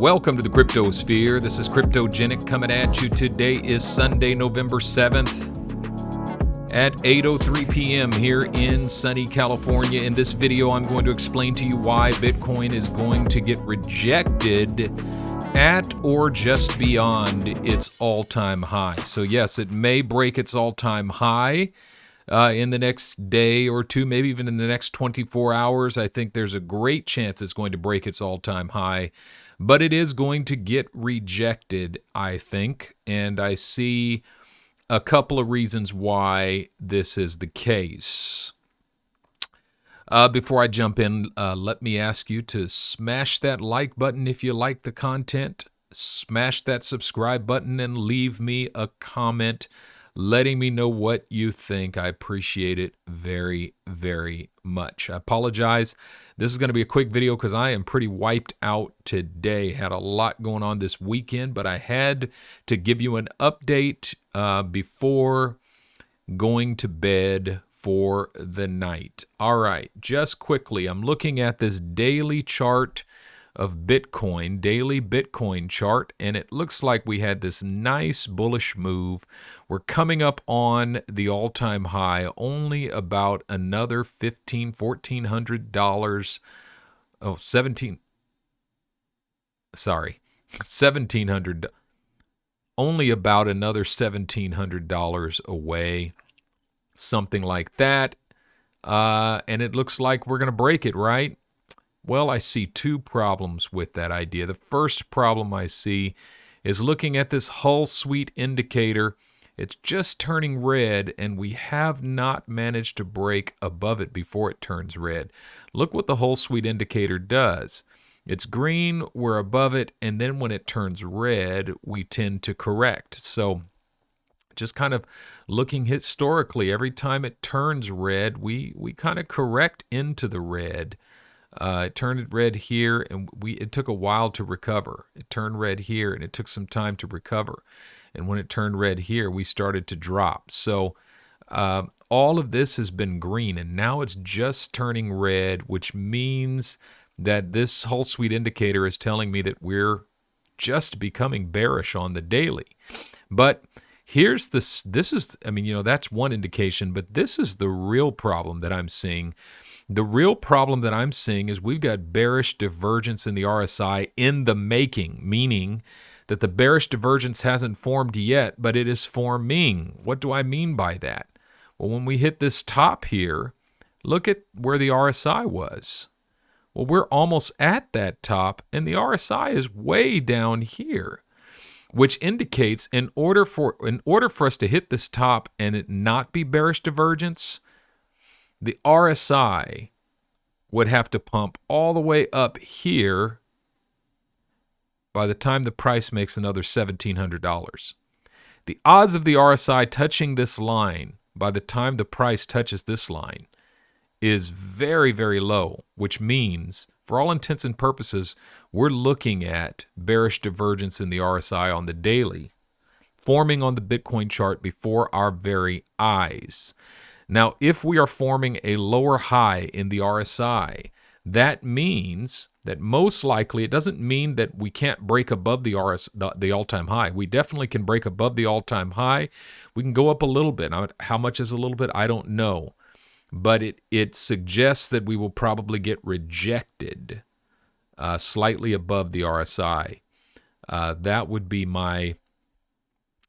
Welcome to the Cryptosphere. This is Cryptogenic coming at you. Today is Sunday, November 7th at 8:03 p.m. here in sunny California. In this video, I'm going to explain to you why Bitcoin is going to get rejected at or just beyond its all-time high. So yes, it may break its all-time high in the next day or two, maybe even in the next 24 hours. I think there's a great chance it's going to break its all-time high, but it is going to get rejected, I think, and I see a couple of reasons why this is the case. Before I jump in, let me ask you to smash that like button if you like the content, smash that subscribe button, and leave me a comment letting me know what you think. I appreciate it very, very much. I apologize. This is going to be a quick video because I am pretty wiped out today. Had a lot going on this weekend, but I had to give you an update before going to bed for the night. All right, just quickly, I'm looking at this daily chart of Bitcoin, daily Bitcoin chart, and it looks like we had this nice bullish move. We're coming up on the all-time high, only about another $1,400. Oh, $1,700. Only about another $1,700 away, something like that. And it looks like we're going to break it, right? Well, I see two problems with that idea. The first problem I see is looking at this Hull Suite indicator. It's just turning red, and we have not managed to break above it before it turns red. Look what the Hull Suite indicator does. It's green, we're above it, and then when it turns red, we tend to correct. So just kind of looking historically, every time it turns red, we kind of correct into the red. It turned red here, and it took a while to recover. It turned red here, and it took some time to recover. And when it turned red here, we started to drop. So all of this has been green, and now it's just turning red, which means that this Hull Suite indicator is telling me that we're just becoming bearish on the daily. But here's this is, I mean, you know, that's one indication, but this is the real problem that I'm seeing. The real problem that I'm seeing is we've got bearish divergence in the RSI in the making, meaning that the bearish divergence hasn't formed yet, but it is forming. What do I mean by that? Well, when we hit this top here, look at where the RSI was. Well, we're almost at that top, and the RSI is way down here, which indicates in order for us to hit this top and it not be bearish divergence, the RSI would have to pump all the way up here by the time the price makes another $1,700. The odds of the RSI touching this line by the time the price touches this line is very, very low, which means, for all intents and purposes, we're looking at bearish divergence in the RSI on the daily, forming on the Bitcoin chart before our very eyes. Now, if we are forming a lower high in the RSI, that means that most likely, it doesn't mean that we can't break above the all-time high. We definitely can break above the all-time high. We can go up a little bit. Now, how much is a little bit? I don't know. But it suggests that we will probably get rejected slightly above the RSI. That would be my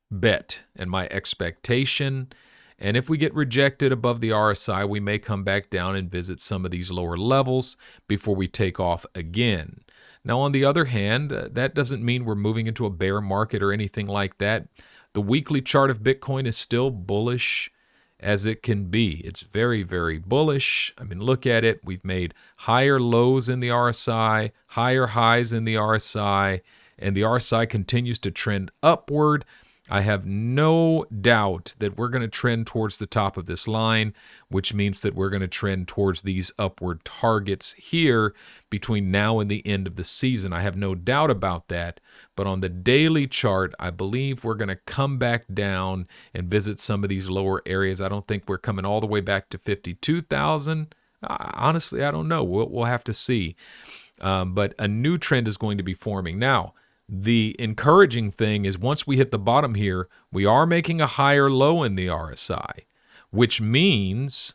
bet and my expectation. And if we get rejected above the RSI, we may come back down and visit some of these lower levels before we take off again. Now, on the other hand, that doesn't mean we're moving into a bear market or anything like that. The weekly chart of Bitcoin is still bullish as it can be. It's very, very bullish. I mean, look at it. We've made higher lows in the RSI, higher highs in the RSI, and the RSI continues to trend upward. I have no doubt that we're going to trend towards the top of this line, which means that we're going to trend towards these upward targets here between now and the end of the season. I have no doubt about that. But on the daily chart, I believe we're going to come back down and visit some of these lower areas. I don't think we're coming all the way back to 52,000. Honestly, I don't know. We'll have to see. But a new trend is going to be forming. Now, the encouraging thing is once we hit the bottom here, we are making a higher low in the RSI, which means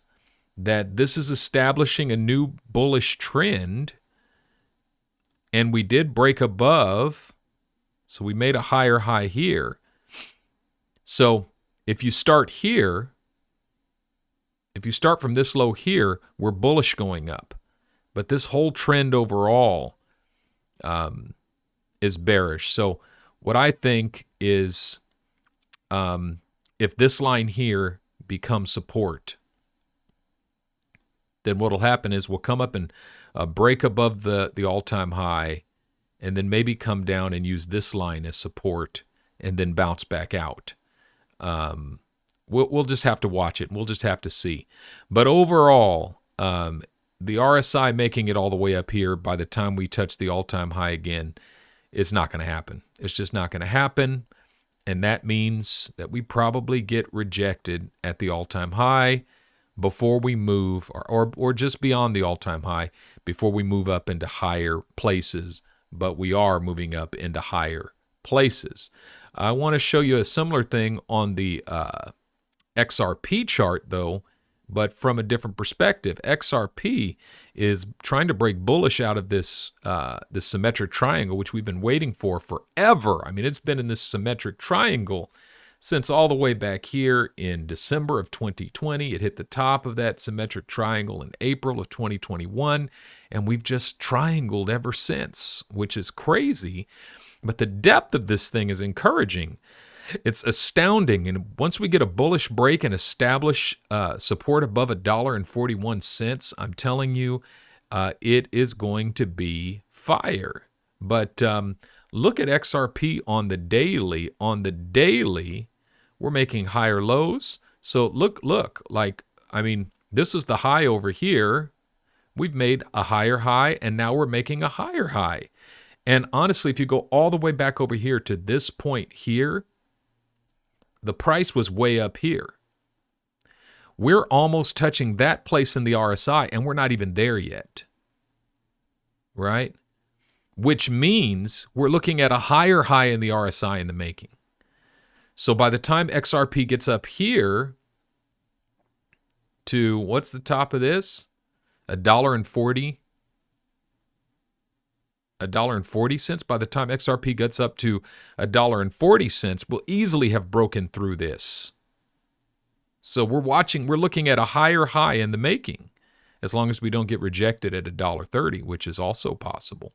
that this is establishing a new bullish trend. And we did break above, so we made a higher high here. So if you start here, if you start from this low here, we're bullish going up. But this whole trend overall is bearish. So what I think is if this line here becomes support, then what will happen is we'll come up and break above the all-time high and then maybe come down and use this line as support and then bounce back out. We'll just have to watch it. We'll just have to see. But overall, the RSI making it all the way up here by the time we touch the all-time high again is not going to happen. It's just not going to happen. And that means that we probably get rejected at the all-time high before we move, or just beyond the all-time high, before we move up into higher places. But we are moving up into higher places. I want to show you a similar thing on the XRP chart, though, but from a different perspective. XRP is trying to break bullish out of this symmetric triangle, which we've been waiting for forever. I mean, it's been in this symmetric triangle since all the way back here in December of 2020. It hit the top of that symmetric triangle in April of 2021, and we've just triangled ever since, which is crazy. But the depth of this thing is encouraging. It's astounding. And once we get a bullish break and establish support above $1.41, I'm telling you, it is going to be fire. But look at XRP on the daily. On the daily, we're making higher lows. So look, like, I mean, this is the high over here. We've made a higher high, and now we're making a higher high. And honestly, if you go all the way back over here to this point here, the price was way up here. We're almost touching that place in the RSI, and we're not even there yet, right? Which means we're looking at a higher high in the RSI in the making. So by the time XRP gets up here to, what's the top of this? $1.40. $1.40. By the time XRP gets up to $1.40, we'll easily have broken through this. So we're looking at a higher high in the making, as long as we don't get rejected at $1.30, which is also possible.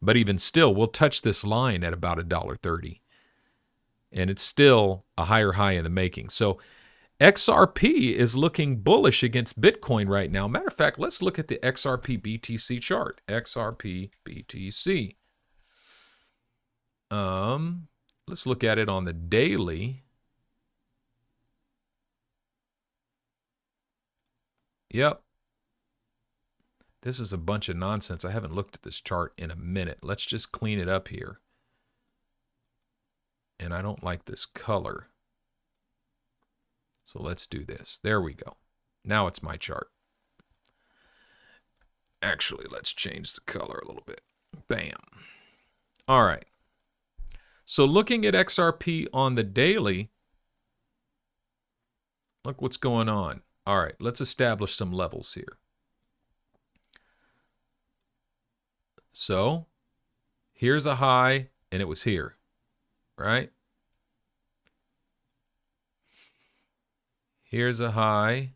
But even still, we'll touch this line at about $1.30. And it's still a higher high in the making. So XRP is looking bullish against Bitcoin right now. Matter of fact, let's look at the XRP BTC chart. XRP BTC. Let's look at it on the daily. Yep. This is a bunch of nonsense. I haven't looked at this chart in a minute. Let's just clean it up here. And I don't like this color. So let's do this. There we go. Now it's my chart. Actually, let's change the color a little bit. Bam. All right. So looking at XRP on the daily, look what's going on. All right, let's establish some levels here. So here's a high, and it was here, right? Here's a high.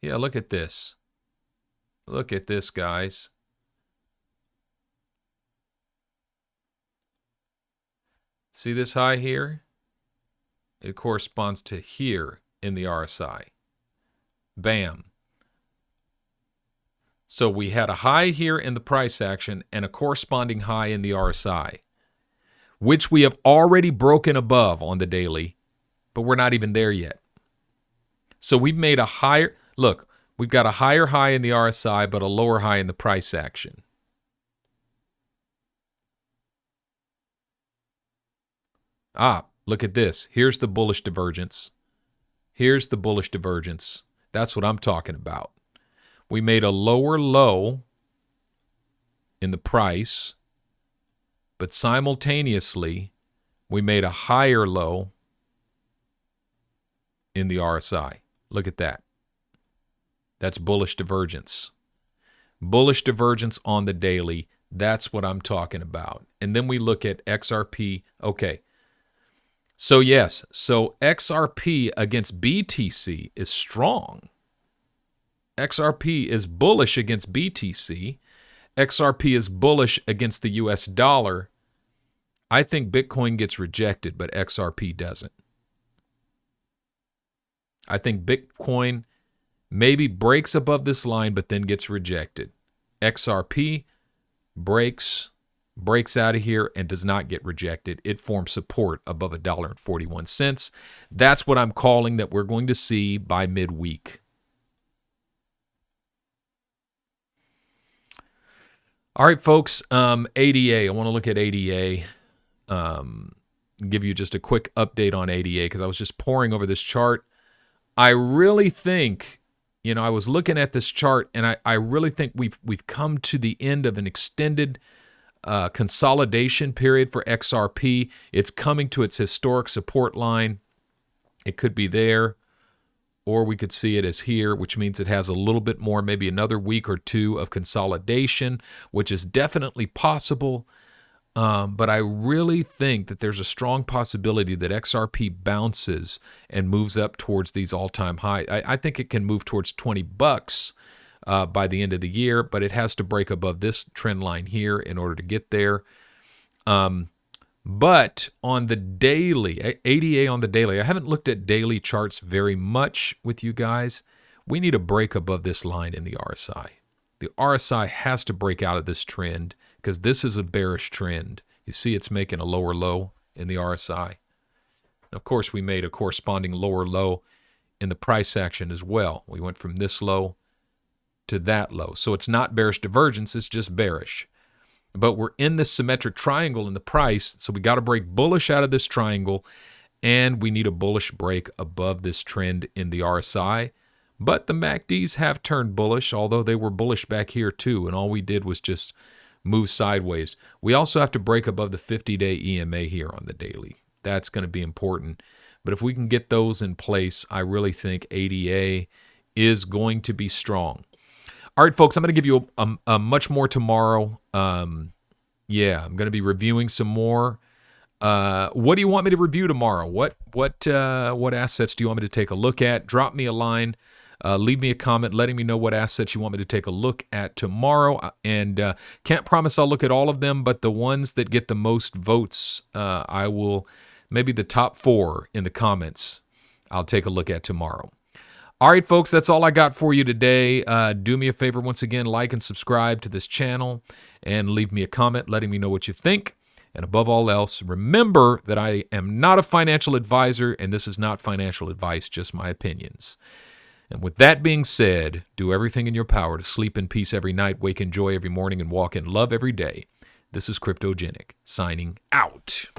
Yeah, look at this. Look at this, guys. See this high here? It corresponds to here in the RSI. Bam. So we had a high here in the price action and a corresponding high in the RSI, which we have already broken above on the daily, but we're not even there yet. So we've made a higher, look, we've got a higher high in the RSI, but a lower high in the price action. Look at this. Here's the bullish divergence. Here's the bullish divergence. That's what I'm talking about. We made a lower low in the price, but simultaneously, we made a higher low in the RSI. Look at that. That's bullish divergence. Bullish divergence on the daily. That's what I'm talking about. And then we look at XRP. Okay. So yes, so XRP against BTC is strong. XRP is bullish against BTC. XRP is bullish against the US dollar. I think Bitcoin gets rejected, but XRP doesn't. I think Bitcoin maybe breaks above this line, but then gets rejected. XRP breaks out of here and does not get rejected. It forms support above $1.41. That's what I'm calling that we're going to see by midweek. All right, folks, ADA. I want to look at ADA. Give you just a quick update on ADA because I was just poring over this chart. I really think, I was looking at this chart and I really think we've come to the end of an extended consolidation period for XRP. It's coming to its historic support line. It could be there, or we could see it as here, which means it has a little bit more, maybe another week or two of consolidation, which is definitely possible. But I really think that there's a strong possibility that XRP bounces and moves up towards these all-time high. I think it can move towards $20 by the end of the year, but it has to break above this trend line here in order to get there. But on the daily, ADA on the daily, I haven't looked at daily charts very much with you guys. We need a break above this line in the RSI. The RSI has to break out of this trend because this is a bearish trend. You see it's making a lower low in the RSI. Of course, we made a corresponding lower low in the price action as well. We went from this low to that low. So it's not bearish divergence, it's just bearish. But we're in this symmetric triangle in the price, so we got to break bullish out of this triangle, and we need a bullish break above this trend in the RSI. But the MACDs have turned bullish, although they were bullish back here too, and all we did was just move sideways. We also have to break above the 50-day EMA here on the daily. That's going to be important. But if we can get those in place, I really think ADA is going to be strong. All right, folks, I'm going to give you a much more tomorrow. I'm going to be reviewing some more. What do you want me to review tomorrow? What assets do you want me to take a look at? Drop me a line. Leave me a comment letting me know what assets you want me to take a look at tomorrow. And can't promise I'll look at all of them, but the ones that get the most votes, I will, maybe the top 4 in the comments, I'll take a look at tomorrow. All right, folks, that's all I got for you today. Do me a favor once again, like and subscribe to this channel and leave me a comment letting me know what you think. And above all else, remember that I am not a financial advisor and this is not financial advice, just my opinions. And with that being said, do everything in your power to sleep in peace every night, wake in joy every morning, and walk in love every day. This is Cryptogenic, signing out.